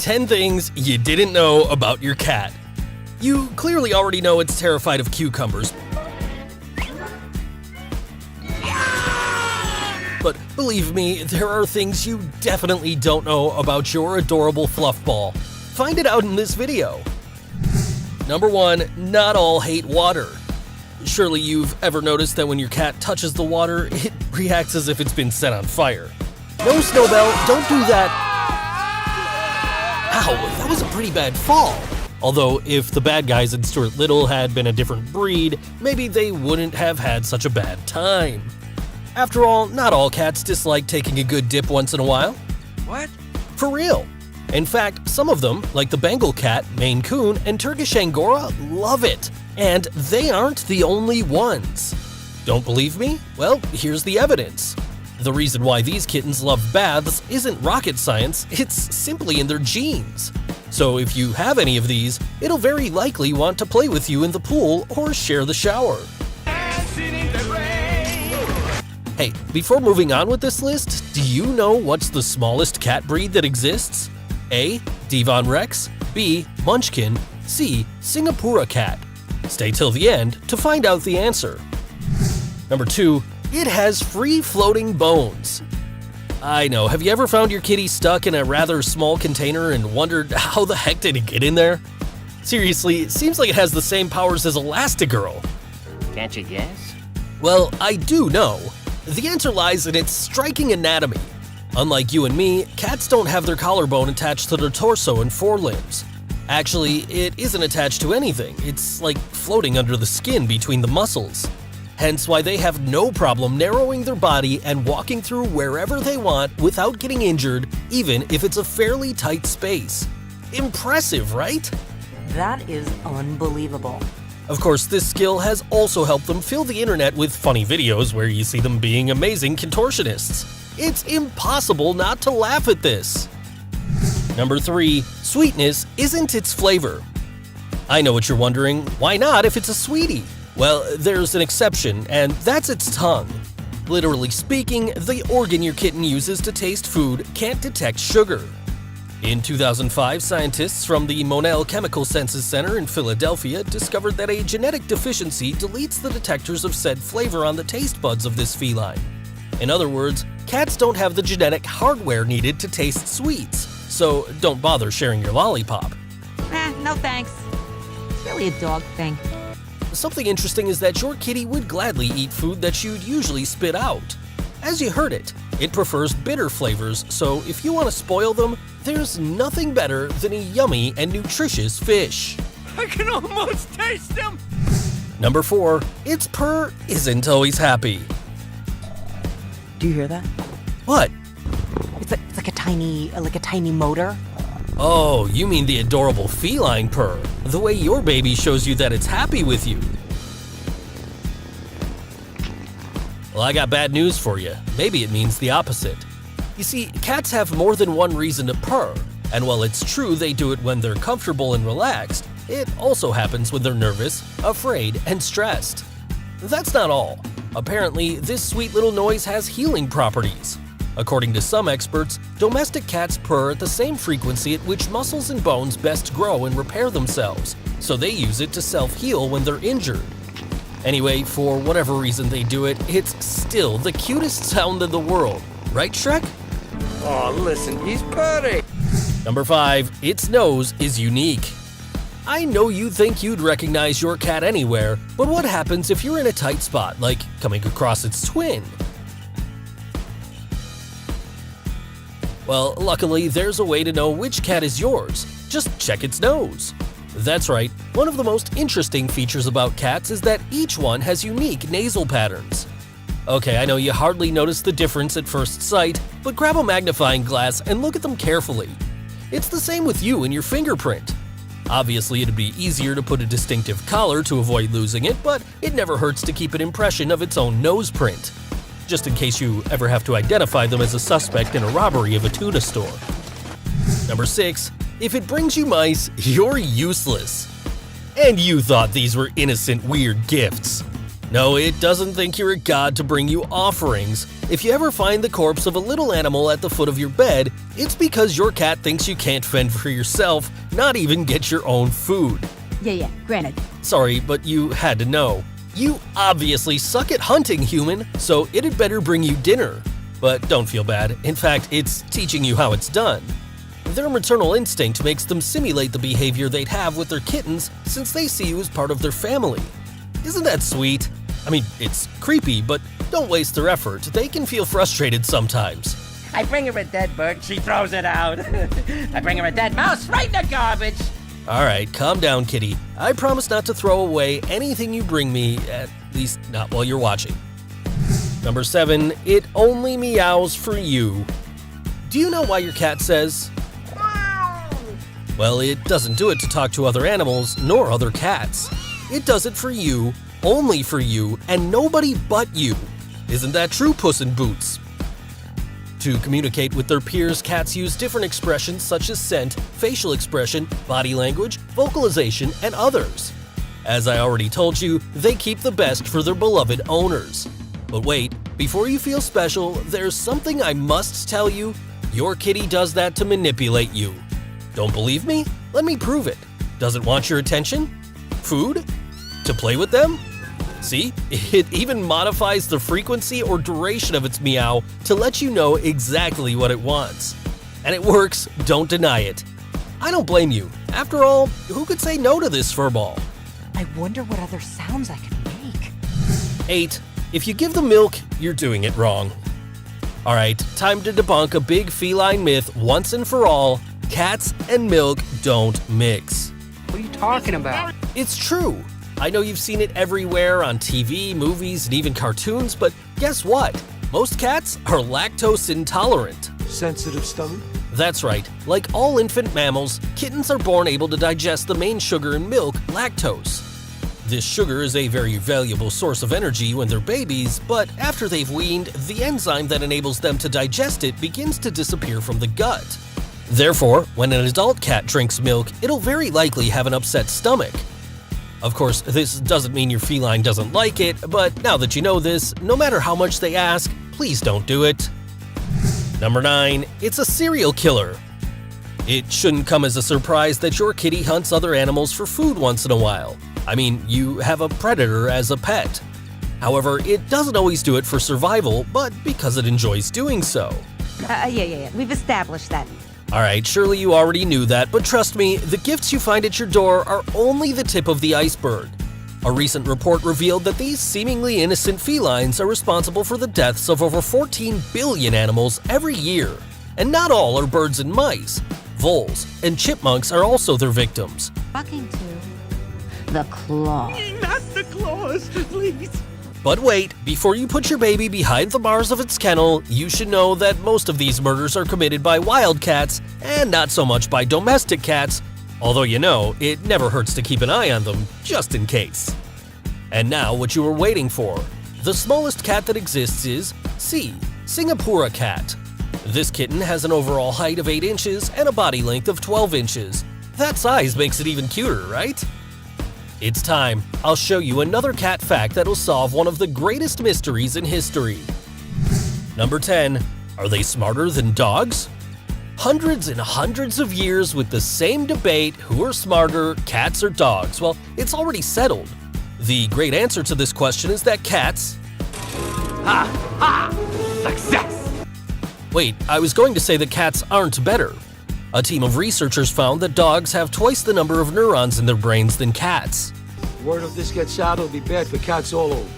10 things you didn't know about your cat. You clearly already know it's terrified of cucumbers. But believe me, there are things you definitely don't know about your adorable fluff ball. Find it out in this video. Number 1, not all hate water. Surely you've ever noticed that when your cat touches the water, it reacts as if it's been set on fire. No, Snowbell, don't do that. Ow, that was a pretty bad fall. Although, if the bad guys in Stuart Little had been a different breed, maybe they wouldn't have had such a bad time. After all, not all cats dislike taking a good dip once in a while. What? For real. In fact, some of them, like the Bengal cat, Maine Coon, and Turkish Angora, love it. And they aren't the only ones. Don't believe me? Well, here's the evidence. The reason why these kittens love baths isn't rocket science, it's simply in their genes. So if you have any of these, it'll very likely want to play with you in the pool or share the shower. Hey, before moving on with this list, do you know what's the smallest cat breed that exists? A. Devon Rex, B. Munchkin, C. Singapura cat. Stay till the end to find out the answer. Number 2. It has free-floating bones. I know, have you ever found your kitty stuck in a rather small container and wondered how the heck did it get in there? Seriously, it seems like it has the same powers as Elastigirl. Can't you guess? Well, I do know. The answer lies in its striking anatomy. Unlike you and me, cats don't have their collarbone attached to their torso and forelimbs. Actually, it isn't attached to anything. It's like floating under the skin between the muscles. Hence why they have no problem narrowing their body and walking through wherever they want without getting injured, even if it's a fairly tight space. Impressive, right? That is unbelievable. Of course, this skill has also helped them fill the internet with funny videos where you see them being amazing contortionists. It's impossible not to laugh at this. Number 3, sweetness isn't its flavor. I know what you're wondering, why not if it's a sweetie? Well, there's an exception, and that's its tongue. Literally speaking, the organ your kitten uses to taste food can't detect sugar. In 2005, scientists from the Monell Chemical Senses Center in Philadelphia discovered that a genetic deficiency deletes the detectors of said flavor on the taste buds of this feline. In other words, cats don't have the genetic hardware needed to taste sweets, so don't bother sharing your lollipop. No thanks. It's really a dog thing. Something interesting is that your kitty would gladly eat food that you'd usually spit out. As you heard it, it prefers bitter flavors, so if you want to spoil them, there's nothing better than a yummy and nutritious fish. I can almost taste them! Number 4, its purr isn't always happy. Do you hear that? What? It's like a tiny motor. Oh, you mean the adorable feline purr, the way your baby shows you that it's happy with you. Well, I got bad news for you. Maybe it means the opposite. You see, cats have more than one reason to purr, and while it's true they do it when they're comfortable and relaxed, it also happens when they're nervous, afraid, and stressed. That's not all. Apparently, this sweet little noise has healing properties. According to some experts, domestic cats purr at the same frequency at which muscles and bones best grow and repair themselves, so they use it to self-heal when they're injured. Anyway, for whatever reason they do it, it's still the cutest sound in the world. Right, Shrek? Oh, listen, he's purring. Number 5, its nose is unique. I know you think you'd recognize your cat anywhere, but what happens if you're in a tight spot, like coming across its twin? Well, luckily, there's a way to know which cat is yours. Just check its nose. That's right, one of the most interesting features about cats is that each one has unique nasal patterns. Okay, I know you hardly notice the difference at first sight, but grab a magnifying glass and look at them carefully. It's the same with you and your fingerprint. Obviously, it'd be easier to put a distinctive collar to avoid losing it, but it never hurts to keep an impression of its own nose print, just in case you ever have to identify them as a suspect in a robbery of a tuna store. Number 6. If it brings you mice, you're useless. And you thought these were innocent, weird gifts. No, it doesn't think you're a god to bring you offerings. If you ever find the corpse of a little animal at the foot of your bed, it's because your cat thinks you can't fend for yourself, not even get your own food. Yeah, granted. Sorry, but you had to know. You obviously suck at hunting, human, so it had better bring you dinner. But don't feel bad. In fact, it's teaching you how it's done. Their maternal instinct makes them simulate the behavior they'd have with their kittens since they see you as part of their family. Isn't that sweet? I mean, it's creepy, but don't waste their effort. They can feel frustrated sometimes. I bring her a dead bird, she throws it out. I bring her a dead mouse, right in the garbage. Alright, calm down, kitty. I promise not to throw away anything you bring me, at least not while you're watching. Number 7, it only meows for you. Do you know why your cat says? Well, it doesn't do it to talk to other animals, nor other cats. It does it for you, only for you, and nobody but you. Isn't that true, Puss in Boots? To communicate with their peers, cats use different expressions such as scent, facial expression, body language, vocalization, and others. As I already told you, they keep the best for their beloved owners. But wait, before you feel special, there's something I must tell you. Your kitty does that to manipulate you. Don't believe me? Let me prove it. Does it want your attention? Food? To play with them? See, it even modifies the frequency or duration of its meow to let you know exactly what it wants. And it works, don't deny it. I don't blame you. After all, who could say no to this furball? I wonder what other sounds I can make. 8. If you give them milk, you're doing it wrong. Alright, time to debunk a big feline myth once and for all. Cats and milk don't mix. What are you talking about? It's true. I know you've seen it everywhere on TV, movies, and even cartoons, but guess what? Most cats are lactose intolerant. Sensitive stomach? That's right. Like all infant mammals, kittens are born able to digest the main sugar in milk, lactose. This sugar is a very valuable source of energy when they're babies, but after they've weaned, the enzyme that enables them to digest it begins to disappear from the gut. Therefore, when an adult cat drinks milk, it'll very likely have an upset stomach. Of course, this doesn't mean your feline doesn't like it, but now that you know this, no matter how much they ask, please don't do it. Number 9, it's a serial killer. It shouldn't come as a surprise that your kitty hunts other animals for food once in a while. I mean, you have a predator as a pet. However, it doesn't always do it for survival, but because it enjoys doing so. Yeah. We've established that. Alright, surely you already knew that, but trust me, the gifts you find at your door are only the tip of the iceberg. A recent report revealed that these seemingly innocent felines are responsible for the deaths of over 14 billion animals every year. And not all are birds and mice. Voles and chipmunks are also their victims. Talking to the claw. Not the claws, please. But wait, before you put your baby behind the bars of its kennel, you should know that most of these murders are committed by wild cats and not so much by domestic cats, although you know, it never hurts to keep an eye on them, just in case. And now what you were waiting for. The smallest cat that exists is C, Singapura cat. This kitten has an overall height of 8 inches and a body length of 12 inches. That size makes it even cuter, right? It's time. I'll show you another cat fact that'll solve one of the greatest mysteries in history. Number 10. Are they smarter than dogs? Hundreds and hundreds of years with the same debate, who are smarter, cats or dogs? Well, it's already settled. The great answer to this question is that cats… Success! Wait, I was going to say that cats aren't better. A team of researchers found that dogs have twice the number of neurons in their brains than cats. Word if this gets out, it'll be bad for cats all over.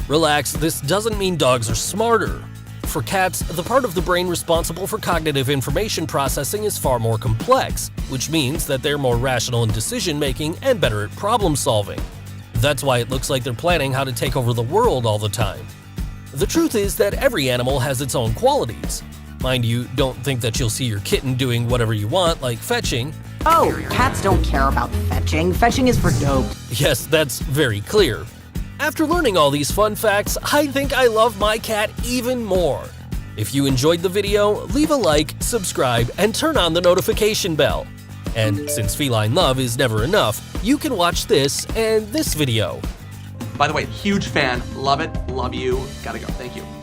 Relax, this doesn't mean dogs are smarter. For cats, the part of the brain responsible for cognitive information processing is far more complex, which means that they're more rational in decision-making and better at problem-solving. That's why it looks like they're planning how to take over the world all the time. The truth is that every animal has its own qualities. Mind you, don't think that you'll see your kitten doing whatever you want, like fetching. Oh, cats don't care about fetching. Fetching is for dope. Yes, that's very clear. After learning all these fun facts, I think I love my cat even more. If you enjoyed the video, leave a like, subscribe, and turn on the notification bell. And since feline love is never enough, you can watch this and this video. By the way, huge fan. Love it. Love you. Gotta go. Thank you.